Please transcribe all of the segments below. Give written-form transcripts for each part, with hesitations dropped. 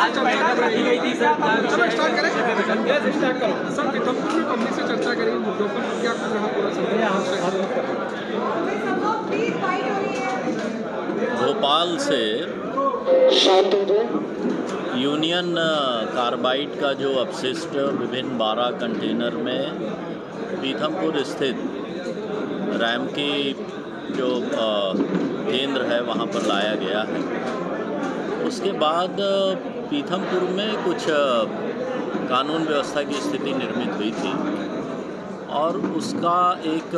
आज चर्चा रखी गई थी सर। स्टार्ट करें स्टार्ट करो सर। पीथमपुर में पब्लिक से चर्चा करेंगे मुद्दों पर, क्या कुछ रहा पूरा भोपाल से यूनियन कार्बाइड का जो अपशिष्ट विभिन्न 12 कंटेनर में पीथमपुर स्थित रैम की जो केंद्र है वहाँ पर लाया गया है। उसके बाद पीथमपुर में कुछ कानून व्यवस्था की स्थिति निर्मित हुई थी और उसका एक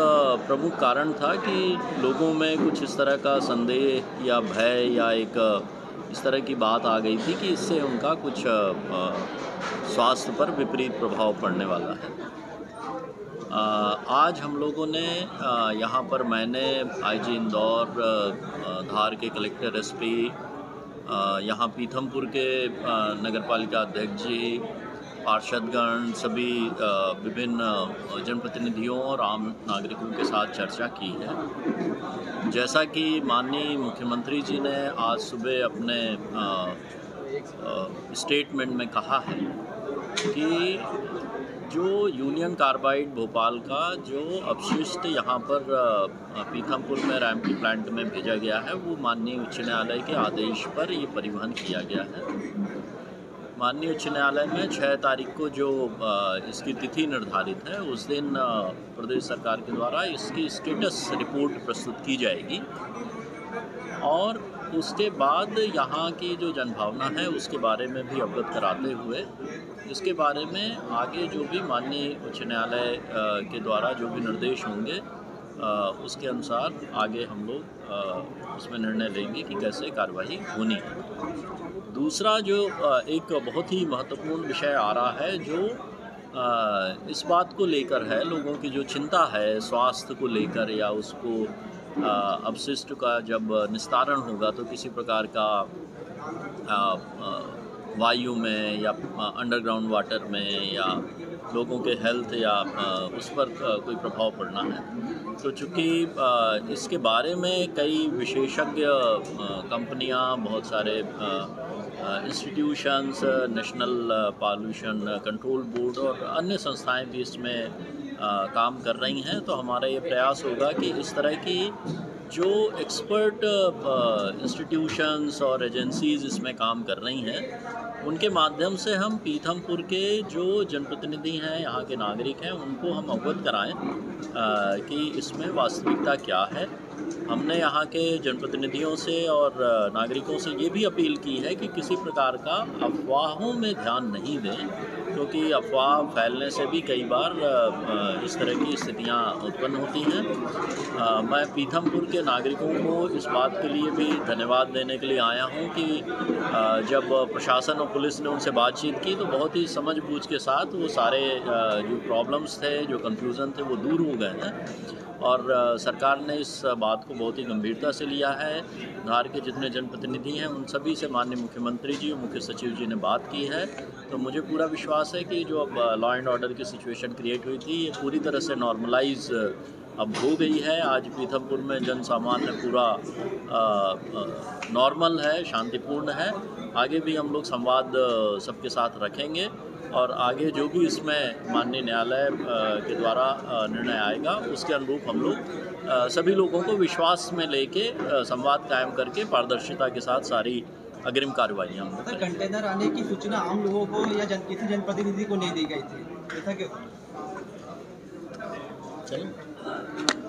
प्रमुख कारण था कि लोगों में कुछ इस तरह का संदेह या भय या एक इस तरह की बात आ गई थी कि इससे उनका कुछ स्वास्थ्य पर विपरीत प्रभाव पड़ने वाला है। आज हम लोगों ने यहाँ पर मैंने आईजी इंदौर, धार के कलेक्टर एसपी, यहाँ पीथमपुर के नगरपालिका अध्यक्ष जी, पार्षदगण, सभी विभिन्न जनप्रतिनिधियों और आम नागरिकों के साथ चर्चा की है। जैसा कि माननीय मुख्यमंत्री जी ने आज सुबह अपने स्टेटमेंट में कहा है कि जो यूनियन कार्बाइड भोपाल का जो अपशिष्ट यहाँ पर पीथमपुर में रैम की प्लांट में भेजा गया है वो माननीय उच्च न्यायालय के आदेश पर ये परिवहन किया गया है। माननीय उच्च न्यायालय में 6 तारीख को जो इसकी तिथि निर्धारित है उस दिन प्रदेश सरकार के द्वारा इसकी स्टेटस रिपोर्ट प्रस्तुत की जाएगी और उसके बाद यहाँ की जो जनभावना है उसके बारे में भी अवगत कराते हुए इसके बारे में आगे जो भी माननीय उच्च न्यायालय के द्वारा जो भी निर्देश होंगे उसके अनुसार आगे हम लोग उसमें निर्णय लेंगे कि कैसे कार्रवाई होनी है। दूसरा जो एक बहुत ही महत्वपूर्ण विषय आ रहा है जो इस बात को लेकर है, लोगों की जो चिंता है स्वास्थ्य को लेकर या उसको अपशिष्ट का जब निस्तारण होगा तो किसी प्रकार का वायु में या अंडरग्राउंड वाटर में या लोगों के हेल्थ या उस पर कोई प्रभाव पड़ना है। तो चूँकि इसके बारे में कई विशेषज्ञ कंपनियां, बहुत सारे institutions, national pollution control board और अन्य संस्थाएं भी इसमें काम कर रही हैं, तो हमारा ये प्रयास होगा कि इस तरह की जो एक्सपर्ट इंस्टीट्यूशंस और एजेंसीज़ इसमें काम कर रही हैं उनके माध्यम से हम पीथमपुर के जो जनप्रतिनिधि हैं, यहाँ के नागरिक हैं, उनको हम अवगत कराएं कि इसमें वास्तविकता क्या है। हमने यहाँ के जनप्रतिनिधियों से और नागरिकों से ये भी अपील की है कि किसी प्रकार का अफवाहों में ध्यान नहीं दें, क्योंकि अफवाह फैलने से भी कई बार इस तरह की स्थितियाँ उत्पन्न होती हैं। मैं पीथमपुर के नागरिकों को इस बात के लिए भी धन्यवाद देने के लिए आया हूँ कि जब प्रशासन और पुलिस ने उनसे बातचीत की तो बहुत ही समझ बूझ के साथ वो सारे जो प्रॉब्लम्स थे, जो कन्फ्यूज़न थे, वो दूर हो गए हैं और सरकार ने इस बात को बहुत ही गंभीरता से लिया है। धार के जितने जनप्रतिनिधि हैं उन सभी से माननीय मुख्यमंत्री जी और मुख्य सचिव जी ने बात की है, तो मुझे पूरा विश्वास है कि जो अब लॉ एंड ऑर्डर की सिचुएशन क्रिएट हुई थी ये पूरी तरह से नॉर्मलाइज अब हो गई है। आज पीथमपुर में जन सामान्य पूरा नॉर्मल है, शांतिपूर्ण है। आगे भी हम लोग संवाद सबके साथ रखेंगे और आगे जो भी इसमें माननीय न्यायालय के द्वारा निर्णय आएगा उसके अनुरूप हम लोग सभी लोगों को विश्वास में लेके संवाद कायम करके पारदर्शिता के साथ सारी अग्रिम कार्रवाइयाँ। कंटेनर आने की सूचना आम लोगों को या किसी जनप्रतिनिधि को नहीं दी गई थी, ऐसा क्यों? चलिए।